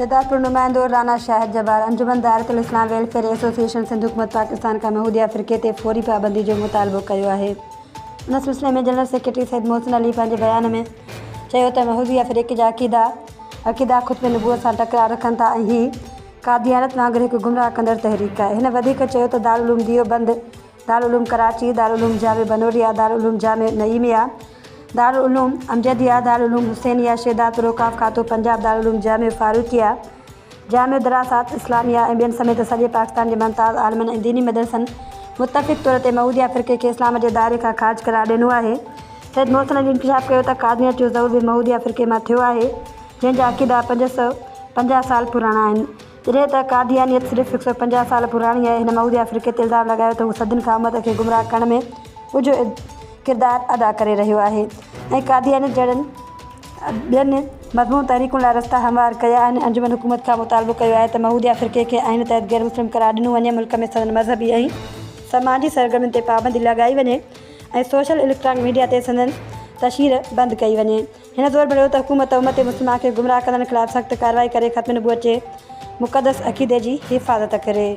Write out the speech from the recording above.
जदारपुर नुमाइंदो राना शाहिद जबार अंजुमन दायरतुल इस्लाम welfare association Sindh हुकूमत पाकिस्तान का महूदिया फ़िरक़े ते फ़ौरी पाबंदी जो मुतालबो कयो आहे। उन सिलसिले में जनरल सेक्रेटरी सैयद मोहसिन अली पंहिंजे बयान में चयो त महूदिया फ़िरक़े जा अक़ीदा खुतबे नबूवत सां टकरार रखनि था ऐं हीअ कादियानत वांगुरु हिकु गुमराह कंदड़ तहरीक आहे। हिन वधीक चयो त दारुल उलूम दियोबंद, दारुल उलूम कराची, दारुल उलूम जामे बनोरिया, दारुल उलूम जामे नईमिया, दारुल उलूम अमजदिया, दारुल उलूम हुसैनिया, शेदातुल औक़ाफ़ खातो पंजाब, दारुल उलूम जामे फ़ारूक़िया, जामे दरासात इस्लामिया ऐं ॿियनि समेत सॼे पाकिस्तान जे मुमताज़ आलिमनि ऐं दीनी मदरसनि मुतफ़िक़ तौर ते महूदिया फ़िरक़े खे इस्लाम जे दायरे खां ख़ारिज करार ॾिनो आहे। सैयद मोहसिन अली इंकशाफ़ कयो त कादियानत जो ज़हूर बि महूदिया फ़िरक़े मां थियो आहे, जंहिंजा अक़ीदा 550 साल पुराणा आहिनि। जॾहिं त कादियानियत सिर्फ़ु 150 साल पुराणी आहे। हिन महूदिया फ़िरक़े ते इल्ज़ाम लॻायो त हू सदियुनि खां उम्मत खे गुमराह करण में कुझु किरदारु अदा करे रहियो आहे ऐं कादियानियत जहिड़नि ॿियनि मज़मून तहरीकुनि लाइ रस्ता हमवार कया आहिनि। अंजुमन हुकूमत खां मुतालबो कयो आहे त महूदिया फ़िरक़े खे आइन तहत गैर मुस्लिम करार ॾिनो वञे, मुल्क में संदनि मज़हबी ऐं समाजी सरगर्मियुनि ते पाबंदी लॻाई वञे ऐं सोशल इलेक्ट्रॉनिक मीडिया ते संदनि तशहीर बंदि कई वञे। हिन ज़ोर भरियो त हुकूमत उम्मत मुस्लिमा खे गुमराह कंदड़नि ख़िलाफ़ सख़्तु कार्रवाई करे ख़त्म नबूवत जे मुक़दस अक़ीदे जी हिफ़ाज़त करे।